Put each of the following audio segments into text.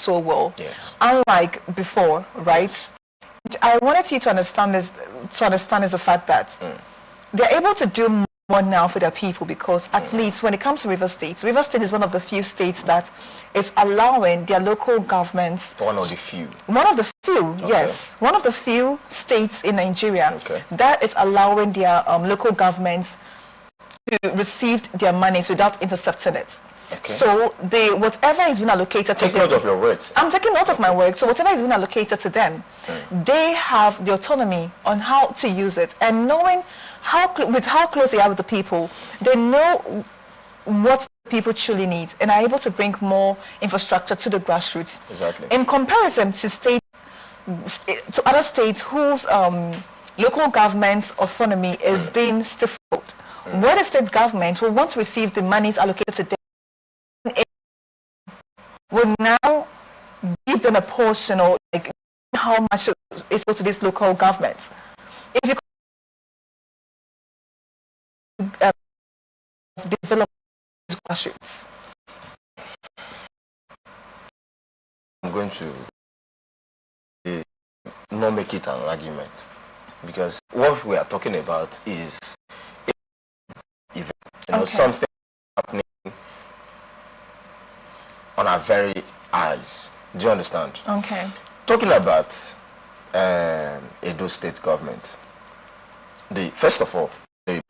so well. Yes. Unlike before, right? I wanted you to understand this. To understand is the fact that they're able to do more now for their people, because at least when it comes to River State is one of the few states that is allowing their local governments. One of the few. One of the few, okay. Yes. One of the few states in Nigeria that is allowing their local governments to receive their monies without intercepting it. Okay. So whatever is being allocated to them. Take note of your words. I'm taking note of my words. So whatever is being allocated to them, they have the autonomy on how to use it, and knowing how close they are with the people, they know what people truly need and are able to bring more infrastructure to the grassroots. Exactly. In comparison to other states whose local government's autonomy is being stifled, where the state government will want to receive the monies allocated to them, will now give them a portion, or like how much is go to these local governments. If you develop grassroots, I'm going to not make it an argument, because what we are talking about is something happening on our very eyes. Do you understand? Okay. Talking about Edo State government, first of all, the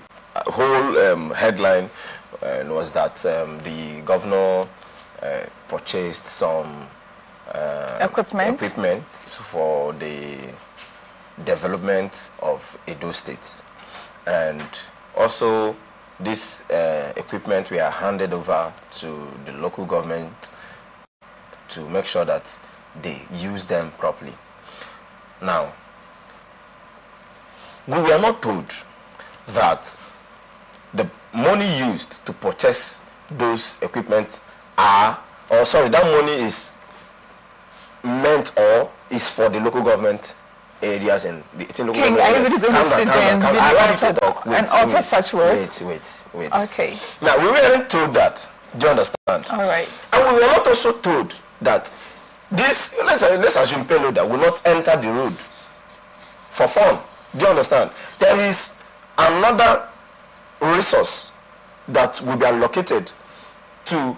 whole headline was that the governor purchased some equipment for the development of Edo State, and also this equipment were handed over to the local government to make sure that they use them properly. Now, we were not told that the money used to purchase those equipment that money is meant or is for the local government areas and the 18 local government. Are you really going to sit there and utter such words? Wait. Okay. Now, we weren't told that. Do you understand? All right. And we were not also told that this, let's assume payload that will not enter the road for fun. Do you understand? There is another resource that will be allocated to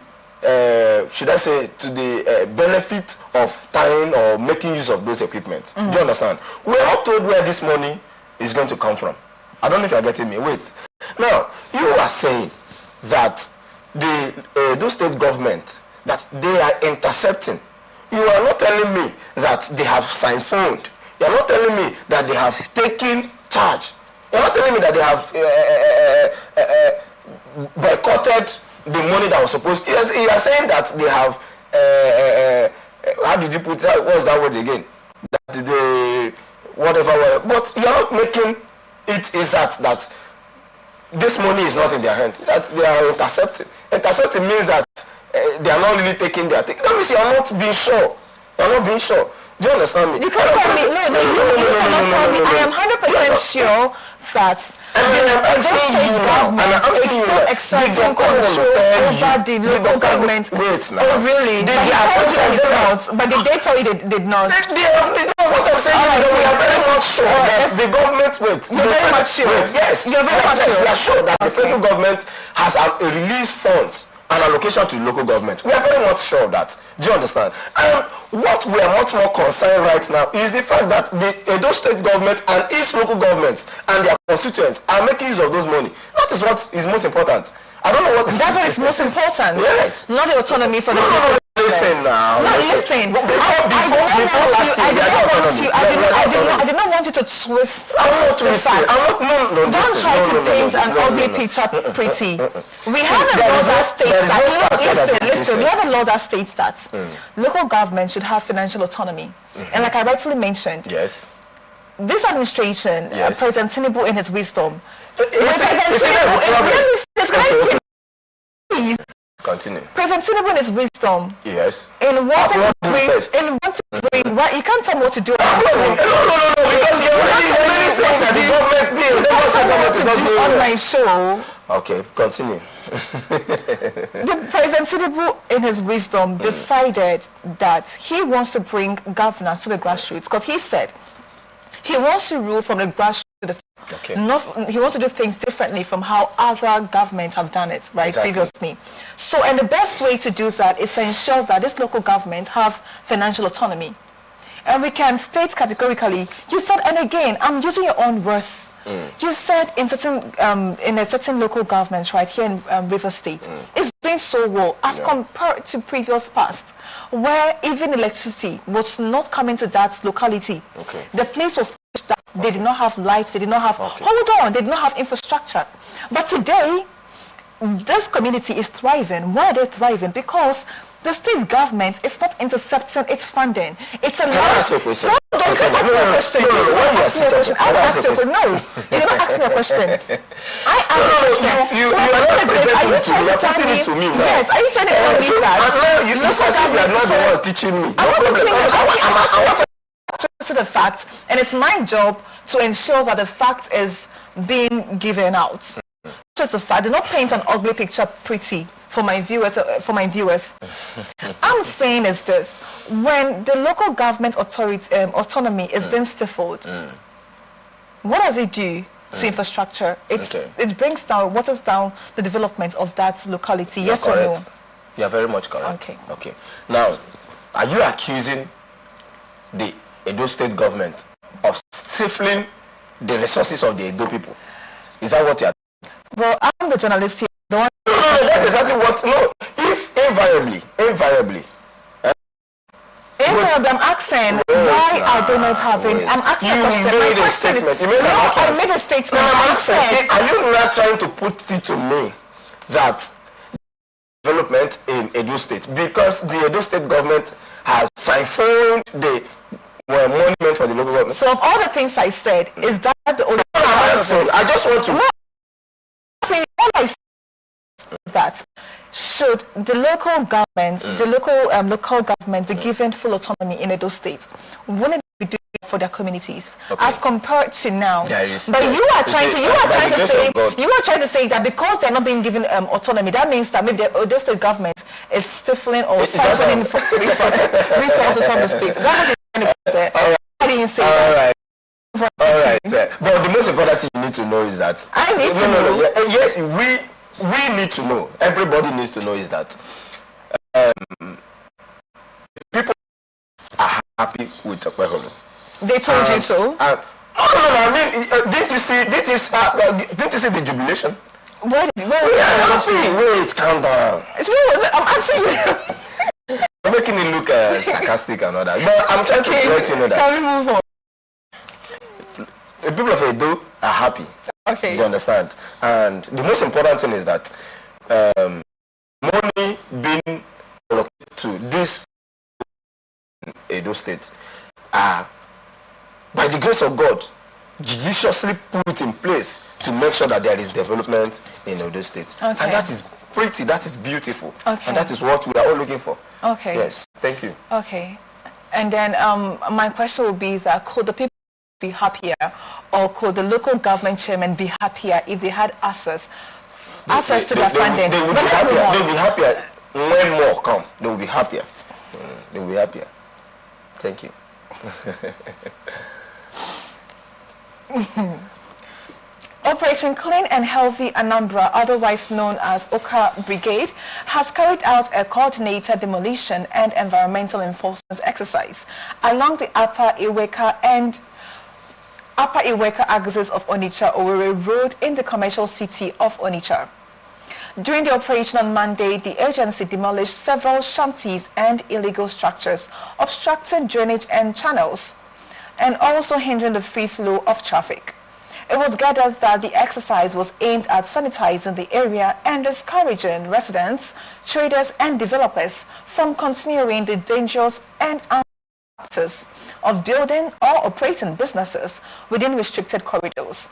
should I say, to the benefit of tying or making use of those equipment. Do you understand? We are not told where this money is going to come from. I don't know if you are getting me. Wait. Now, you are saying that those state government, that they are intercepting. You are not telling me that they have siphoned. You are not telling me that they have taken charge. You are not telling me that they have boycotted the money that was supposed. You are saying that they have. How did you put that? What's that word again? That they whatever. But you are not making it exact that this money is not in their hand. That they are intercepting. Intercepting means that they are not really taking their thing. That means you are not being sure. You are not being sure. Do you understand me? You can't tell me. No, you cannot tell me. I am 100% sure that the state government is still exercising control over the local government. Oh, really? They told you they did not, but did they tell you they did not? What I'm saying is that we are very much sure that the government, you're very much sure. Yes, you're very much sure. We are sure that the federal government has released funds and allocation to local government. We are very much sure of that. Do you understand? And what we are much more concerned right now is the fact that the Edo state government and its local governments and their constituents are making use of those money. That is what is most important. I don't know what. That's what is most important. Yes. Not the autonomy for the. Listen now. No, listen. I did not want you to twist. I'm not twisting. Don't try to paint an ugly picture pretty. We have a law that states that. Listen. We have a law that states that local government should have financial autonomy, and like I rightfully mentioned, yes, this administration, President Tinubu, in his wisdom, Continue. President Tinubu in his wisdom, yes, in wanting to first. And once you can't tell me what to do. No, because you're already saying that the government did. They don't say what to do on my show. Okay, continue. The President Tinubu, in his wisdom, decided that he wants to bring governance to the grassroots, because he said he wants to rule from the grassroots to the top. Okay. He wants to do things differently from how other governments have done it, right, previously. So, and the best way to do that is to ensure that these local governments have financial autonomy. And we can state categorically, you said, and again, I'm using your own words. You said in a certain local government right here in River State, it's doing so well as compared to previous past, where even electricity was not coming to that locality. Okay. The place was pushed down. They did not have lights. They did not have, hold on, they did not have infrastructure. But today, this community is thriving. Why are they thriving? Because the state government is not intercepting its funding. It's a large... Don't ask me a question. I don't ask you a question. No, you don't ask me a question. I ask a question. You are trying to tell me. Yes, are you trying to tell me that? You look as if you are not the one teaching me. I'm not teaching you. I'm to the fact, and it's my job to ensure that the fact is being given out. Just the fact. Do not paint an ugly picture pretty for my viewers. I'm saying is this: when the local government autonomy is being stifled, what does it do to infrastructure? It brings down, waters down the development of that locality. Yes or no? You are very much correct. Okay. Now, are you accusing the Edo State government of stifling the resources of the Edo people? Is that what you are? Well, I'm the journalist here. No, that's exactly what. No, if invariably. I'm asking why are they not having? I'm asking a question. You made a statement. I made a statement. Are you not trying to put it to me that development in Edo State, because the Edo State government has siphoned the monument for the local government? So of all the things I said, is that the only? I just want to. All I said that should the local government, the local government be given full autonomy in Edo State, wouldn't it be doing it for their communities as compared to now? But you are trying to say that because they're not being given autonomy, that means that maybe the Edo State government is stifling or siphoning resources from the state. That's what you're trying to put there. I didn't say that. All right. But the most important thing you need to know is that I need to know. Yes, we need to know. Everybody needs to know is that people are happy with Okweholo. They told you so. No. I mean, didn't you see the jubilation? Wait, calm down. I'm asking you. You're making it look sarcastic and all that. But I'm trying to let you know that. Can we move on? The people of Edo are happy. Okay. You understand? And the most important thing is that money being allocated to this Edo State are, by the grace of God, judiciously put in place to make sure that there is development in Edo State. And that is pretty, that is beautiful. And that is what we are all looking for. Okay. Yes, thank you. Okay. And then my question would be that could the people be happier, or could the local government chairman be happier if they had access to their funding? They would be happier. They will be happier when more come. They will be happier. They will be happier. Thank you. Operation Clean and Healthy Anambra, otherwise known as Oka Brigade, has carried out a coordinated demolition and environmental enforcement exercise along the Upper Iweka axis of Onitsha Owerri Road in the commercial city of Onitsha. During the operation on Monday, the agency demolished several shanties and illegal structures, obstructing drainage and channels, and also hindering the free flow of traffic. It was gathered that the exercise was aimed at sanitizing the area and discouraging residents, traders, and developers from continuing the dangerous and practice of building or operating businesses within restricted corridors.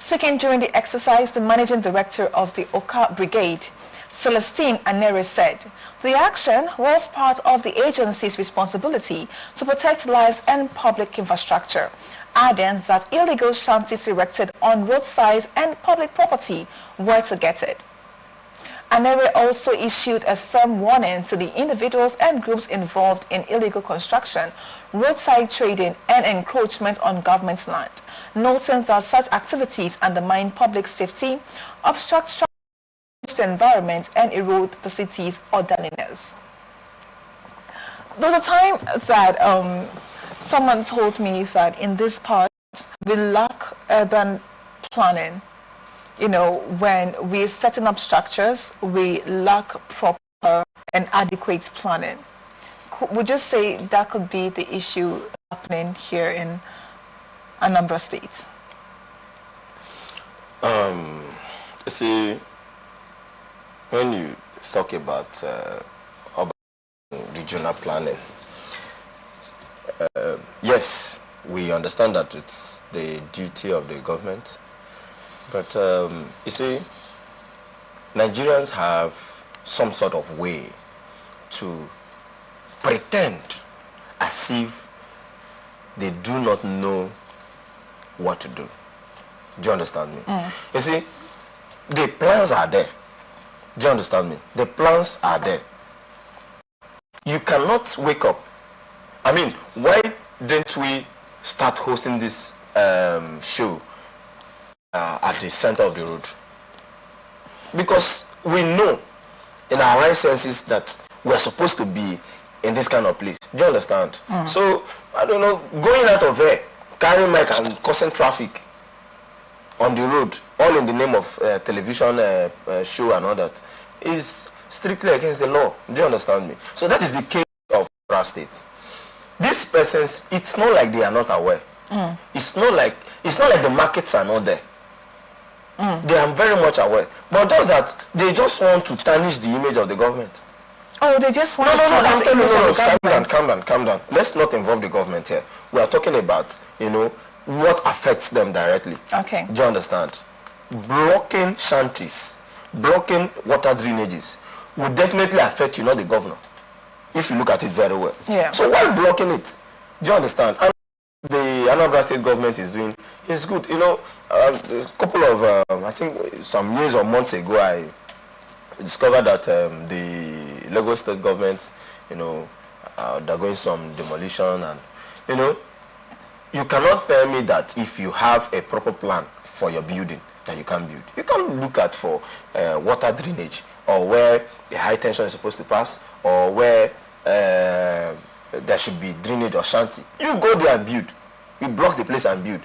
Speaking during the exercise, the managing director of the Oka Brigade, Celestine Anere, said the action was part of the agency's responsibility to protect lives and public infrastructure, adding that illegal shanties erected on roadsides and public property were targeted. Anere also issued a firm warning to the individuals and groups involved in illegal construction, roadside trading, and encroachment on government land, noting that such activities undermine public safety, obstruct the environment, and erode the city's orderliness. There was a time that someone told me that in this part we lack urban planning. You know, when we're setting up structures, we lack proper and adequate planning. Would you say that could be the issue happening here in Anambra State? See, when you talk about urban regional planning, yes, we understand that it's the duty of the government. But you see, Nigerians have some sort of way to pretend as if they do not know what to do. Do you understand me? You see, the plans are there. Do you understand me? The plans are there. You cannot wake up. I mean, why didn't we start hosting this show at the center of the road? Because we know in our right senses that we're supposed to be in this kind of place. Do you understand? So, I don't know, going out of here, carrying mic and causing traffic on the road, all in the name of television show and all that, is strictly against the law. Do you understand me? So that is the case of our state. These persons, it's not like they are not aware. It's not like the markets are not there. They are very much aware, but just that they just want to tarnish the image of the government. Oh, they just want to tarnish the image of the government. Calm down. Let's not involve the government here. We are talking about, you know, what affects them directly. Okay. Do you understand? Blocking shanties, blocking water drainages will definitely affect you, not the governor, if you look at it very well. Yeah. So while blocking it, do you understand? And the Anambra State government is doing is good. You know, a couple of I think some years or months ago, I discovered that the Lagos State government, you know, they're going some demolition, and you know, you cannot tell me that if you have a proper plan for your building that you can build. You can look at for water drainage, or where the high tension is supposed to pass, or where there should be drainage or shanty. You go there and build. You block the place and build,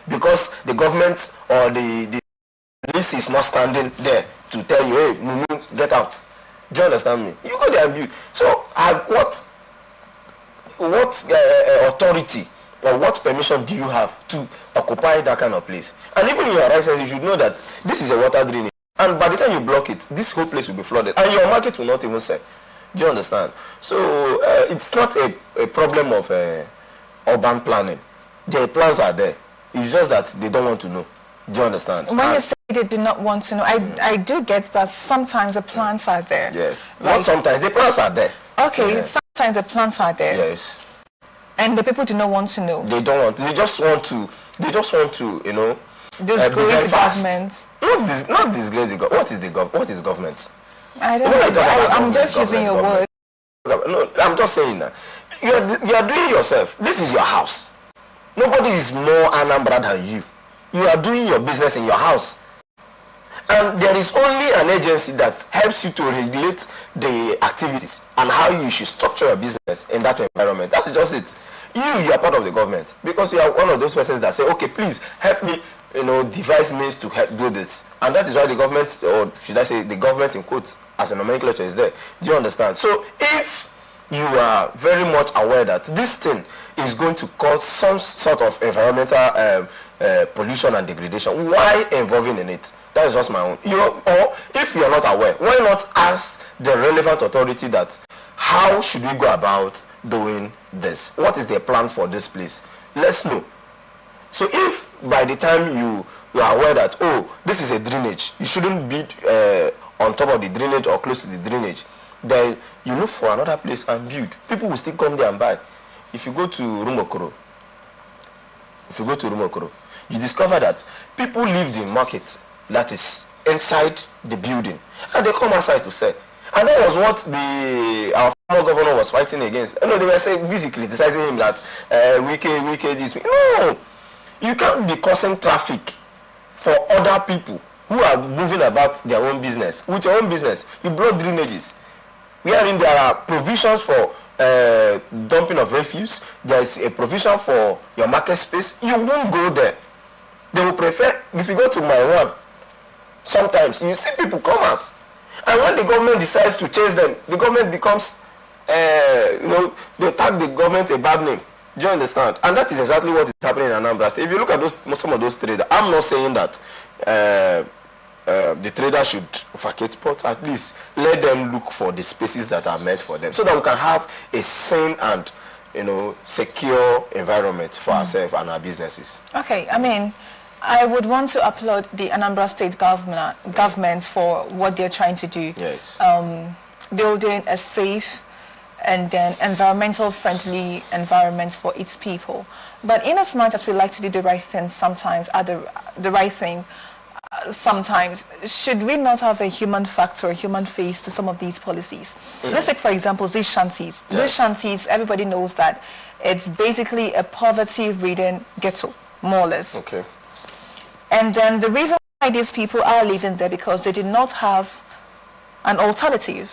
because the government or the police is not standing there to tell you, hey, Mumu, get out. Do you understand me? You go there and build. So, what authority or what permission do you have to occupy that kind of place? And even in your license, you should know that this is a water drainage. And by the time you block it, this whole place will be flooded, and your market will not even sell. Do you understand? So it's not a problem of urban planning. The plans are there. It's just that they don't want to know. Do you understand? When you say they do not want to know, I do get that sometimes the plans are there. Yes. Right? Not sometimes. The plans are there. Okay, Yes. sometimes the plans are there. Yes. And the people do not want to know. They don't want. They just want to. You know. Disgrace the government. Not disgrace the government. What is government? I don't know. I'm just using your words. No, I'm just saying that you are doing yourself. This is your house. Nobody is more Anambra than you. You are doing your business in your house, and there is only an agency that helps you to regulate the activities and how you should structure your business in that environment. That's just it. You are part of the government, because you are one of those persons that say, okay, please help me, you know, devise means to help do this. And that is why the government, or should I say the government in quotes as a nomenclature, is there. Do you understand? So if you are very much aware that this thing is going to cause some sort of environmental pollution and degradation, why involving in it? That is just my own. Or if you are not aware, why not ask the relevant authority that how should we go about doing this? What is their plan for this place? Let's know. So if by the time you are aware that, oh, this is a drainage, you shouldn't be on top of the drainage or close to the drainage, then you look for another place and build. People will still come there and buy. If you go to Rumokoro, you discover that people leave the market that is inside the building and they come outside to sell. And that was what our former governor was fighting against. You know, they were saying, busy criticizing him that wicked this. No, you can't be causing traffic for other people who are moving about their own business. With your own business, you block drainages. Wherein there are provisions for dumping of refuse, there is a provision for your market space. You won't go there. They will prefer, if you go to my one, sometimes you see people come out, and when the government decides to chase them, the government becomes, they tag the government a bad name. Do you understand? And that is exactly what is happening in Anambra State. If you look at some of those traders, I'm not saying that the trader should vacate, but at least let them look for the spaces that are meant for them, so that we can have a sane and secure environment for ourselves and our businesses. Okay, I mean, I would want to applaud the Anambra State government for what they're trying to do. Yes. Building a safe and then environmental friendly environment for its people. But in as much as we like to do the right thing sometimes, sometimes, should we not have a human factor, a human face to some of these policies? Let's take, for example, these shanties. Yes. These shanties, everybody knows that it's basically a poverty-ridden ghetto, more or less. Okay. And then the reason why these people are living there, because they did not have an alternative.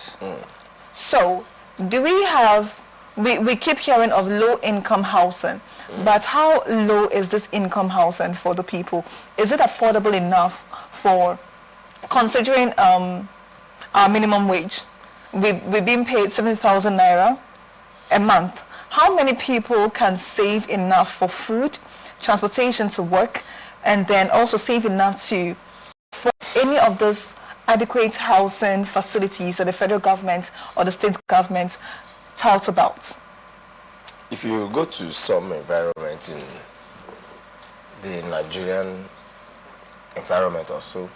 So, do we have, we keep hearing of low-income housing, but how low is this income housing for the people? Is it affordable enough for, considering our minimum wage? We're being paid 70,000 naira a month. How many people can save enough for food, transportation to work, and then also save enough to afford any of those adequate housing facilities that the federal government or the state government tout about? If you go to some environments in the Nigerian environment also,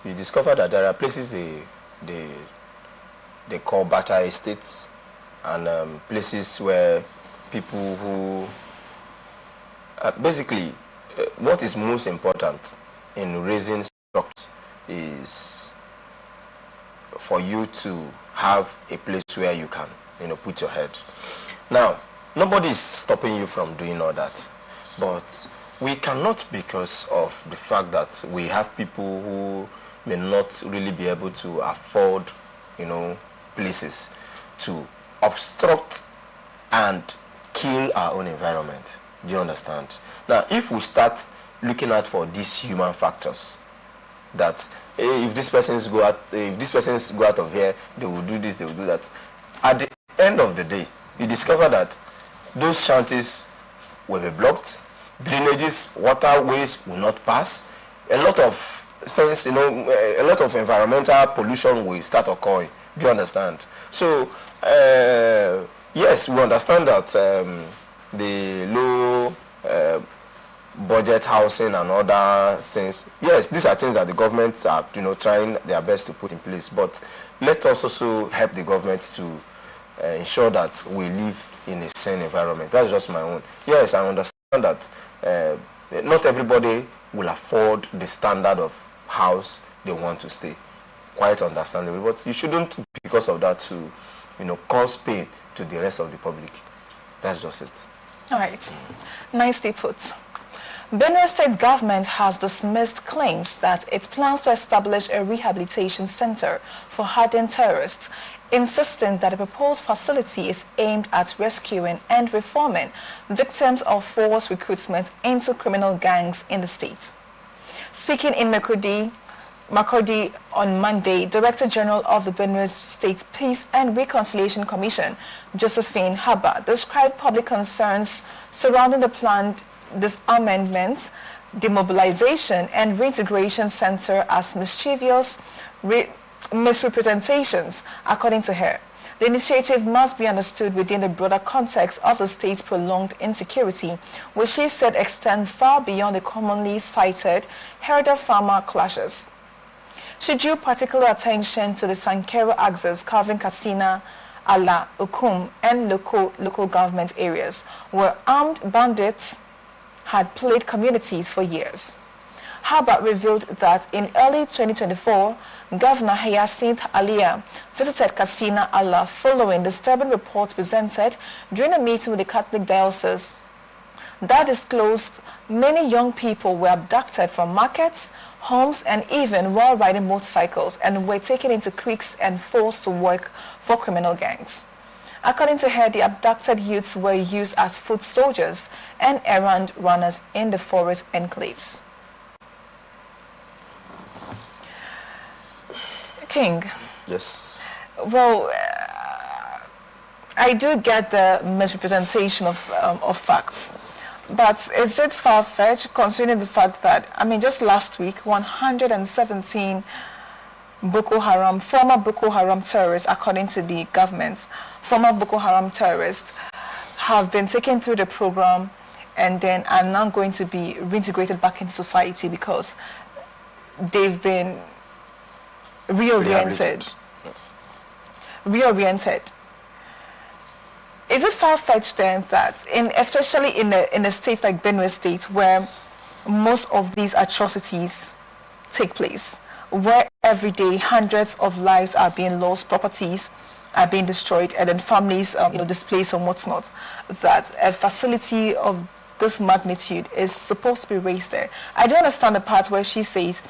you discover that there are places they call Bata estates, and places where people who basically what is most important in raising stocks is for you to have a place where you can put your head. Now, nobody is stopping you from doing all that, but we cannot, because of the fact that we have people who may not really be able to afford places, to obstruct and kill our own environment. Do you understand? Now, if we start looking out for these human factors, that if these persons go out of here, they will do this, they will do that. At the end of the day, you discover that those shanties will be blocked, drainages, waterways will not pass, a lot of things, a lot of environmental pollution will start occurring. Do you understand? So, yes, we understand that the low budget housing and other things, yes, these are things that the governments are trying their best to put in place, but let us also help the government to ensure that we live in a sane environment. That's just my own. Yes, I understand that not everybody will afford the standard of house they want to stay. Quite understandable, but you shouldn't, because of that, to cause pain to the rest of the public. That's just it. All right. Nicely put. Benue State government has dismissed claims that it plans to establish a rehabilitation center for hardened terrorists, insisting that the proposed facility is aimed at rescuing and reforming victims of forced recruitment into criminal gangs in the state. Speaking in Makurdi on Monday, Director General of the Benue State Peace and Reconciliation Commission, Josephine Haba, described public concerns surrounding the planned disarmament, demobilization, and reintegration center as mischievous misrepresentations, according to her. The initiative must be understood within the broader context of the state's prolonged insecurity, which she said extends far beyond the commonly cited herder-farmer clashes. She drew particular attention to the Sankero axis covering Katsina, Ala, Ukum, and local government areas, where armed bandits had plagued communities for years. Harbat revealed that in early 2024, Governor Hyacinth Alia visited Katsina, Ala following disturbing reports presented during a meeting with the Catholic Diocese that disclosed many young people were abducted from markets, homes, and even while riding motorcycles, and were taken into creeks and forced to work for criminal gangs. According to her, the abducted youths were used as foot soldiers and errand runners in the forest enclaves. King. Yes. Well, I do get the misrepresentation of facts, but is it far-fetched considering the fact that, I mean, just last week, 117 former Boko Haram terrorists, according to the government, former Boko Haram terrorists have been taken through the program and then are now going to be reintegrated back into society because they've been reoriented. Is it far-fetched then that, especially in a state like Benue State, where most of these atrocities take place, where every day hundreds of lives are being lost, properties are being destroyed, and then families displaced and whatnot, that a facility of this magnitude is supposed to be raised there? I do understand the part where she says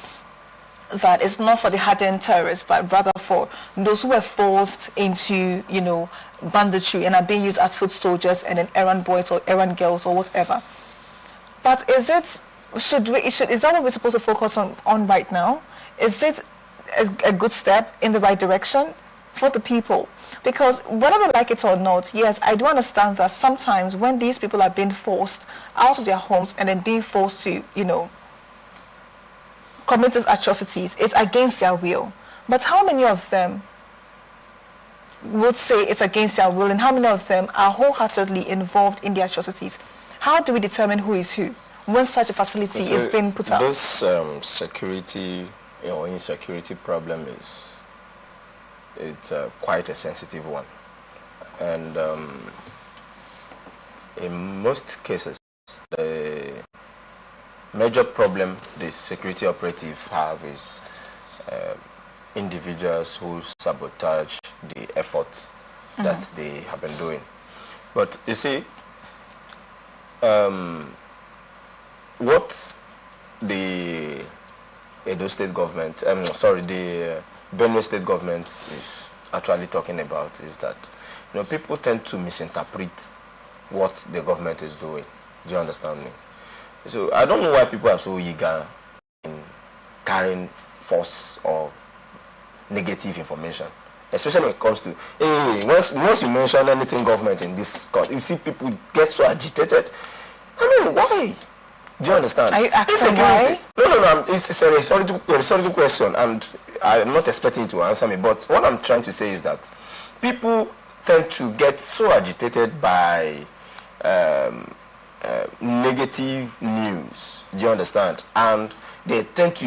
that it's not for the hardened terrorists, but rather for those who were forced into, banditry and are being used as foot soldiers and then errand boys or errand girls or whatever. But is that what we're supposed to focus on right now? Is it a good step in the right direction for the people? Because whether we like it or not, yes, I do understand that sometimes when these people are being forced out of their homes and then being forced to, commit these atrocities, it's against their will. But how many of them would say it's against their will, and how many of them are wholeheartedly involved in the atrocities? How do we determine who is who when such a facility is being put out? This security or insecurity problem it's quite a sensitive one, and in most cases, the major problem the security operatives have is individuals who sabotage the efforts that they have been doing. But you see, what the Edo State government, the Benue State government is actually talking about is that people tend to misinterpret what the government is doing. Do you understand me? So I don't know why people are so eager in carrying false or negative information, especially when it comes to, once you mention anything government in this country, you see people get so agitated. I mean, why? Do you understand? Are you asking why? No, it's a rhetorical question, and I'm not expecting you to answer me, but what I'm trying to say is that people tend to get so agitated by negative news. Do you understand? And they tend to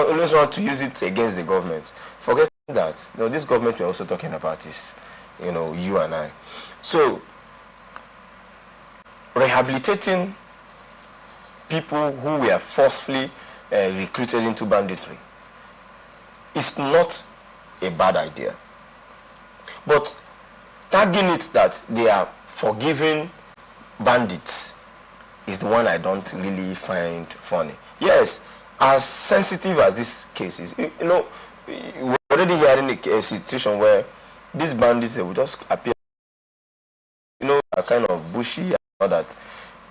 always want to use it against the government, forgetting that this government we're also talking about is you and I. So rehabilitating people who were forcefully recruited into banditry is not a bad idea, but tagging it that they are forgiving bandits is the one I don't really find funny. Yes, as sensitive as this case is, we're already hearing a situation where these bandits will just appear, a kind of bushy and all that.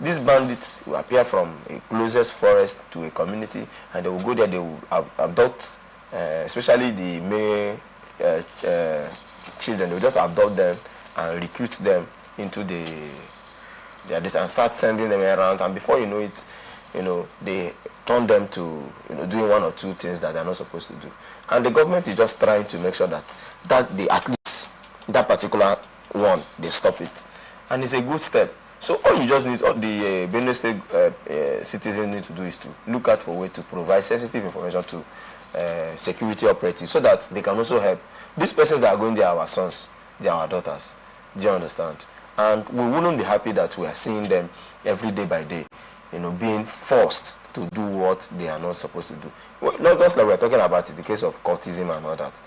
These bandits will appear from a closest forest to a community, and they will go there, they will abduct, especially the male children. They will just abduct them and recruit them into this and start sending them around, and before you know it, they turn them to doing one or two things that they're not supposed to do. And the government is just trying to make sure that they at least that particular one, they stop it. And it's a good step. So all you just need, all the Benue State citizens need to do is to look out for a way to provide sensitive information to security operatives so that they can also help. These persons that are going there are our sons, they are our daughters. Do you understand? And we wouldn't be happy that we are seeing them every day by day, being forced to do what they are not supposed to do. Well, not just like we're talking about in the case of cultism and all that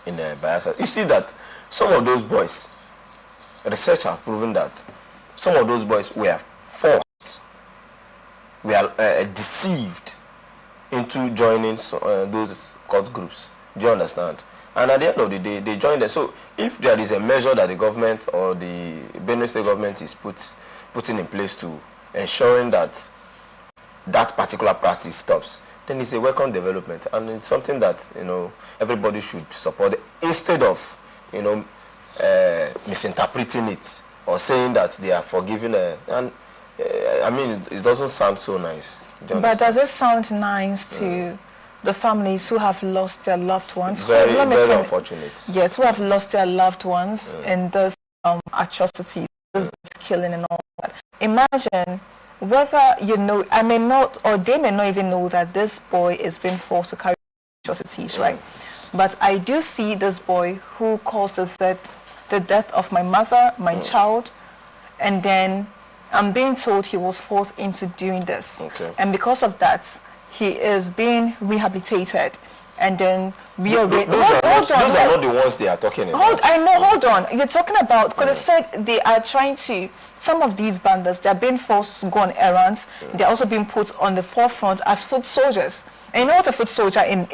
in Bayelsa. You see that some of those boys, research have proven that some of those boys were forced, were deceived into joining those cult groups. Do you understand? And at the end of the day, they join them. So if there is a measure that the government or the Benue State government is putting in place to ensuring that that particular practice stops, then it's a welcome development, and it's something that everybody should support instead of misinterpreting it or saying that they are forgiving. I mean, it doesn't sound so nice. Do but does it sound nice to the families who have lost their loved ones? Very, very unfortunate. Yes, who have lost their loved ones in those atrocities, this killing and all that. Imagine whether I may not, or they may not even know that this boy is being forced to carry atrocities, right? But I do see this boy who causes the death of my mother, my child, and then I'm being told he was forced into doing this. Okay. And because of that, he is being rehabilitated. And then we are... Those are not the ones they are talking about. Hold on. You're talking about... Because I said they are trying to... Some of these bandits, they're being forced to go on errands. They're also being put on the forefront as foot soldiers. And you know what a foot soldier in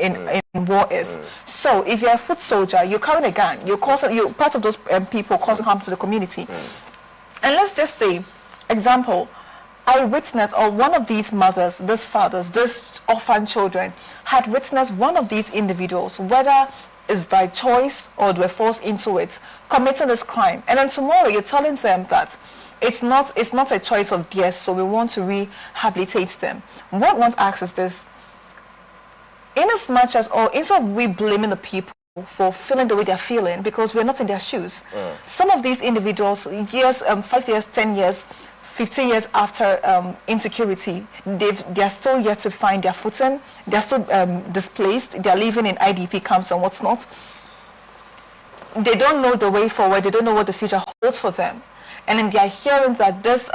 war is. So if you're a foot soldier, you're carrying a gun. You're part of those people causing harm to the community. And let's just say, example, I witnessed, or one of these mothers, these fathers, these orphan children had witnessed one of these individuals, whether it's by choice or they were forced into it, committing this crime. And then tomorrow you're telling them that it's not a choice of theirs, so we want to rehabilitate them. What I want to ask is this: instead of we blaming the people for feeling the way they're feeling, because we're not in their shoes. Some of these individuals, 5 years, 10 years, 15 years after insecurity, they are still yet to find their footing. They're still displaced. They're living in IDP camps and what's not. They don't know the way forward. They don't know what the future holds for them. And then they are hearing that this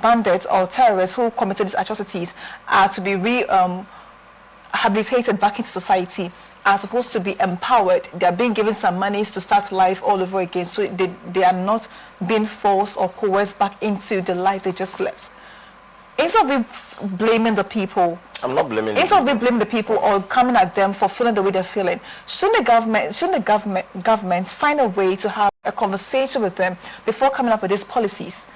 bandits or terrorists who committed these atrocities are to be rehabilitated back into society, are supposed to be empowered. They are being given some monies to start life all over again, so they are not being forced or coerced back into the life they just left. Instead of blaming the people, I'm not blaming. Instead of blaming the people or coming at them for feeling the way they're feeling, shouldn't the governments find a way to have a conversation with them before coming up with these policies?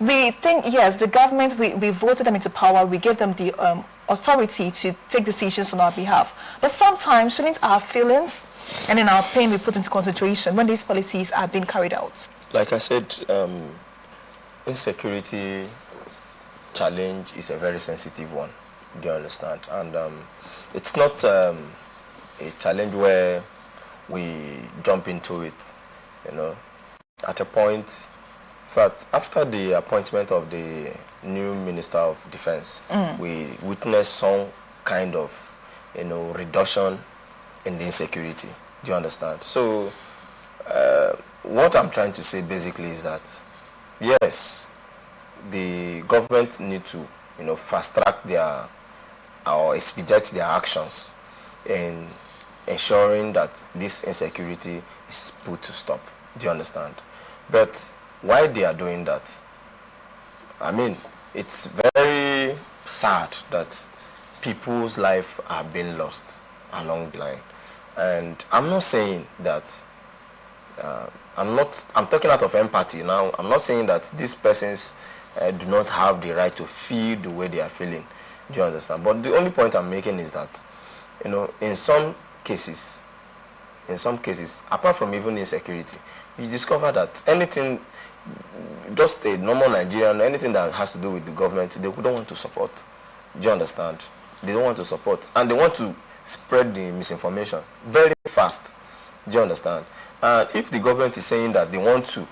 We think, yes, the government, we voted them into power, we gave them the authority to take decisions on our behalf. But sometimes shouldn't our feelings and in our pain be put into consideration when these policies are being carried out? Like I said, insecurity challenge is a very sensitive one. Do you understand? And it's not a challenge where we jump into it, at a point. In fact, after the appointment of the new Minister of Defense, we witnessed some kind of, reduction in the insecurity. Do you understand? So, what I'm trying to say basically is that, yes, the government need to, fast track or expedite their actions in ensuring that this insecurity is put to stop. Do you understand? But why they are doing that, I mean, it's very sad that people's lives are being lost along the line. And I'm not saying that, I'm talking out of empathy now. I'm not saying that these persons do not have the right to feel the way they are feeling. Do you understand? But the only point I'm making is that, in some cases, apart from even insecurity, you discover that anything, just a normal Nigerian, anything that has to do with the government, they don't want to support. Do you understand? They don't want to support. And they want to spread the misinformation very fast. Do you understand? And if the government is saying that they want to,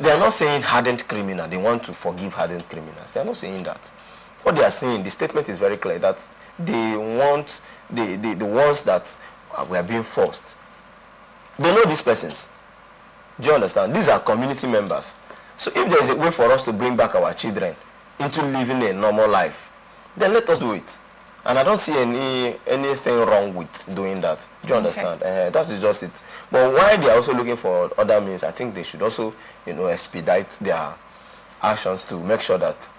they are not saying hardened criminal, they want to forgive hardened criminals. They are not saying that. What they are saying, the statement is very clear that they want the ones that were being forced. They know these persons. Do you understand? These are community members. So if there is a way for us to bring back our children into living a normal life, then let us do it. And I don't see anything wrong with doing that. Do you understand? That is just it. But why they are also looking for other means, I think they should also, expedite their actions to make sure that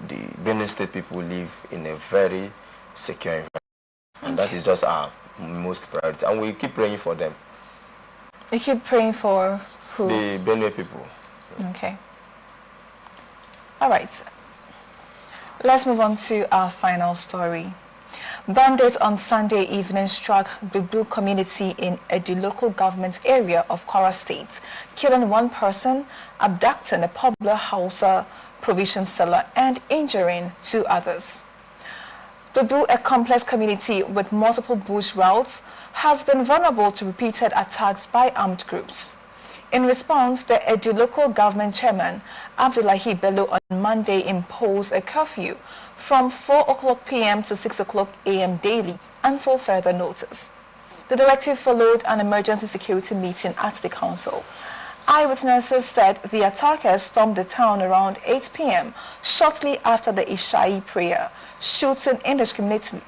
the Benin State people live in a very secure environment. And that is just our most priority. And we keep praying for them. You keep praying for who? The Benue people. Okay. All right. Let's move on to our final story. Bandits on Sunday evening struck the Blue community in the local government area of Kwara State, killing one person, abducting a popular Hausa provision seller, and injuring two others. The Blue, a complex community with multiple bush routes, has been vulnerable to repeated attacks by armed groups. In response, the Edu local government chairman, Abdullahi Bello, on Monday imposed a curfew from 4 o'clock p.m. to 6 o'clock a.m. daily until further notice. The directive followed an emergency security meeting at the council. Eyewitnesses said the attackers stormed the town around 8 p.m. shortly after the Ishai prayer, shooting indiscriminately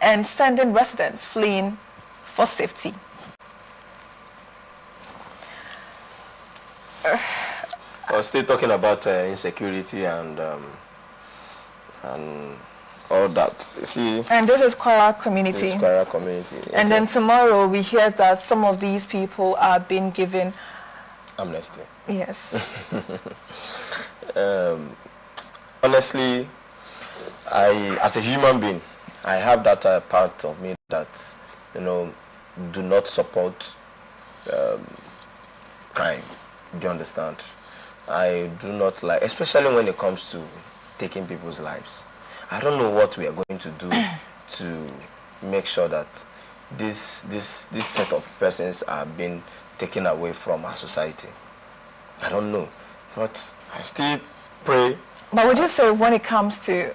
and sending residents fleeing for safety. I was still talking about insecurity and all that. See, and this is Kwara community. This is Kwara community. And then tomorrow we hear that some of these people are being given amnesty. Yes. Honestly, as a human being, I have that part of me that, do not support crime. Do you understand? I do not like, especially when it comes to taking people's lives. I don't know what we are going to do to make sure that this set of persons are being taken away from our society. I don't know, but I still pray. But would you say when it comes to,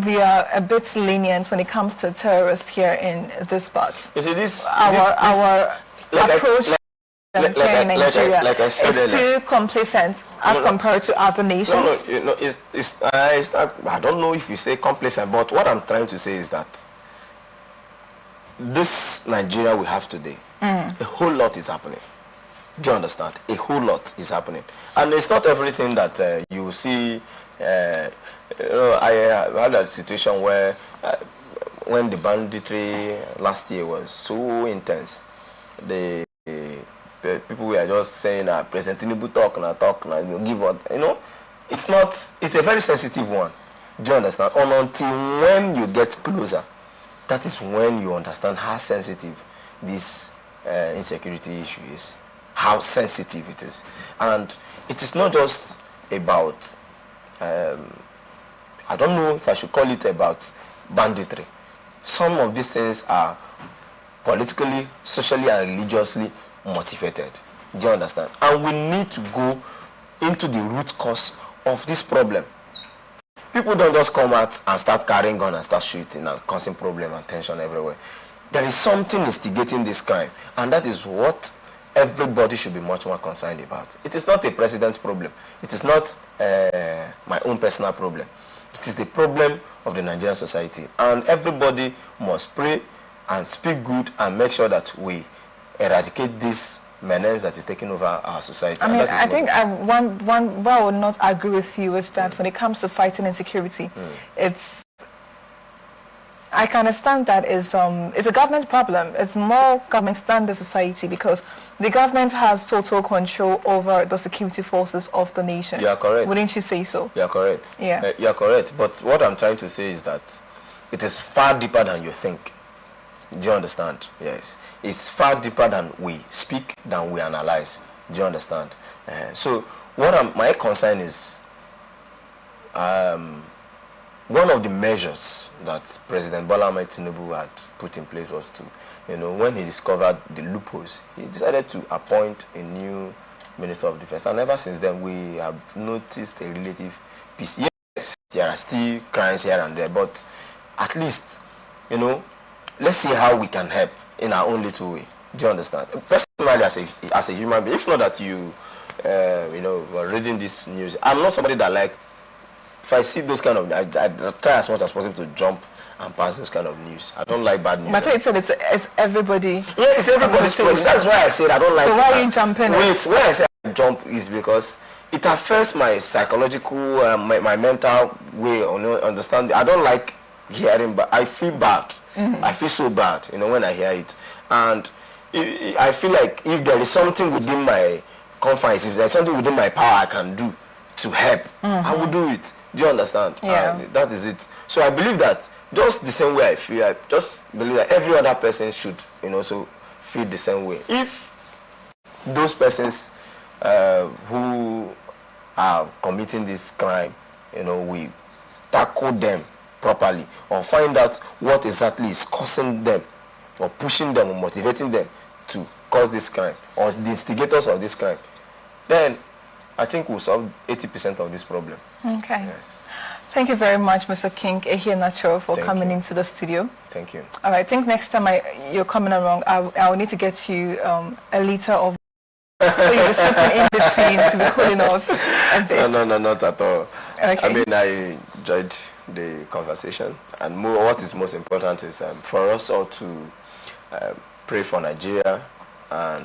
we are a bit lenient when it comes to terrorists here in this part? You see, this our approach here in Nigeria like I said, is too complacent as compared to other nations? No, it's not, I don't know if you say complacent, but what I'm trying to say is that this Nigeria we have today, a whole lot is happening. Do you understand? A whole lot is happening. And it's not everything that you see. I had a situation where when the banditry last year was so intense, the people were just saying, President Tinubu talk, give up. It's a very sensitive one. Do you understand? Until when you get closer, that is when you understand how sensitive this insecurity issue is, how sensitive it is. And it is not just about, I don't know if I should call it about banditry. Some of these things are politically, socially, and religiously motivated. Do you understand? And we need to go into the root cause of this problem. People don't just come out and start carrying gun and start shooting and causing problem and tension everywhere. There is something instigating this crime, and that is what everybody should be much more concerned about. It is not a president's problem. It is not my own personal problem. It is the problem of the Nigerian society, and everybody must pray and speak good and make sure that we eradicate this menace that is taking over our society. I mean, I think one where I would not agree with you is that when it comes to fighting insecurity, I can understand that it's a government problem. It's more government than the society, because the government has total control over the security forces of the nation. You are correct. Wouldn't you say so? You are correct. Yeah. You are correct. But what I'm trying to say is that it is far deeper than you think. Do you understand? Yes. It's far deeper than we speak, than we analyze. Do you understand? So what my concern is, one of the measures that President Bola Ahmed Tinubu had put in place was to, when he discovered the loopholes, he decided to appoint a new Minister of Defense. And ever since then, we have noticed a relative peace. Yes, there are still crimes here and there, but at least, let's see how we can help in our own little way. Do you understand? Personally, as a human being, if not that you, were reading this news, I'm not somebody that if I see those kind of, I try as much as possible to jump and pass those kind of news. I don't like bad news. But you said it's everybody. Yeah, it's everybody's problem. That's why I said I don't like. So why are you jumping? Wait, when I say I jump is because it affects my psychological, my mental way of understanding. I don't like hearing, but I feel bad. I feel so bad, when I hear it, and I feel like if there is something within my confines, if there's something within my power I can do to help, I will do it. Do you understand? Yeah. That is it. So I believe that just the same way I feel, I just believe that every other person should, also feel the same way. If those persons who are committing this crime, we tackle them properly, or find out what exactly is causing them, or pushing them, or motivating them to cause this crime, or the instigators of this crime, then I think we'll solve 80% of this problem. Okay. Yes. Thank you very much, Mr. King Ehianacho, for coming into the studio. Thank you. All right, I think next time you're coming along, I'll need to get you a liter of so you'll be sipping in between to be cooling off a bit. No, not at all. Okay. I mean, I enjoyed the conversation, and what is most important is for us all to pray for Nigeria and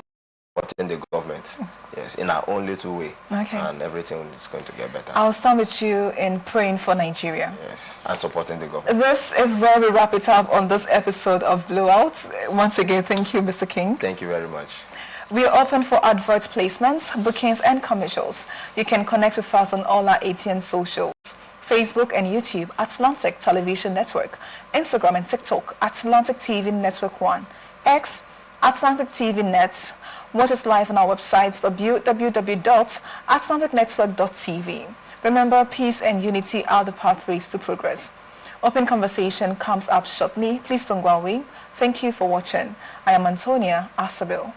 supporting the government, yes, in our own little way, and everything is going to get better. I'll start with you in praying for Nigeria. Yes, and supporting the government. This is where we wrap it up on this episode of Blowout. Once again, thank you, Mr. King. Thank you very much. We are open for advert placements, bookings, and commercials. You can connect with us on all our ATN socials, Facebook and YouTube at Atlantic Television Network, Instagram and TikTok at Atlantic TV Network 1, X Atlantic TV Net. Watch us live on our websites www.atlanticnetwork.tv. Remember, peace and unity are the pathways to progress. Open conversation comes up shortly. Please don't go away. Thank you for watching. I am Antonia Asabil.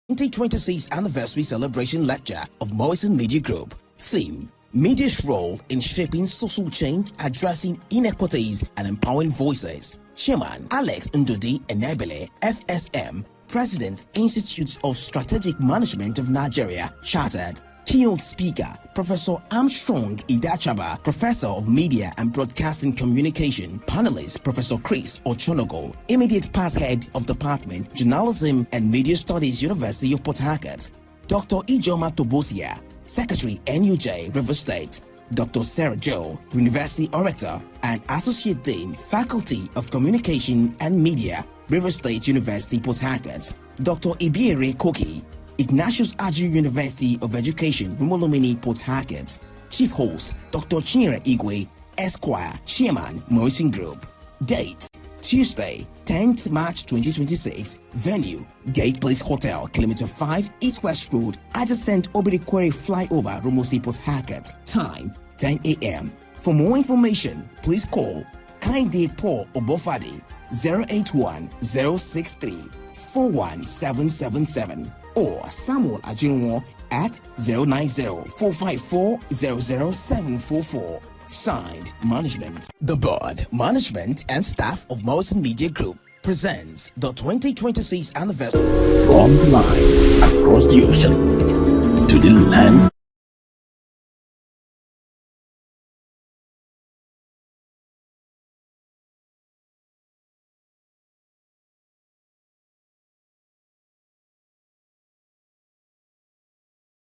The 2026 Anniversary Celebration Lecture of Morrison Media Group. Theme: Media's role in shaping social change, addressing inequities, and empowering voices. Chairman Alex Ndodi Enebele, FSM, President, Institute of Strategic Management of Nigeria, Chartered. Keynote speaker, Professor Armstrong Idachaba, Professor of Media and Broadcasting Communication. Panelist, Professor Chris Ochonogo, Immediate Past Head of Department, Journalism and Media Studies, University of Port Harcourt. Dr. Ijoma Tobosia, Secretary, NUJ, River State. Dr. Sarah Joe, University Orator and Associate Dean, Faculty of Communication and Media, River State University, Port Harcourt. Dr. Ibiere Koki, Ignatius Aju University of Education, Rumolomini, Port Harcourt. Chief Host, Dr. Chinyere Igwe, Esquire, Chairman, Morrison Group. Date: Tuesday, 10th March 2026. Venue: Gate Place Hotel, Kilometer 5, East West Road, adjacent Obirikwere Flyover, Rumosi, Port Harcourt. Time: 10 a.m. For more information, please call Kainde Paul Obofadi 081-063-41777 or Samuel Ajinwo at 090-454-00744. Signed, Management. The Board, Management and Staff of Morrison Media Group presents the 2026 Anniversary. From the line across the ocean to the land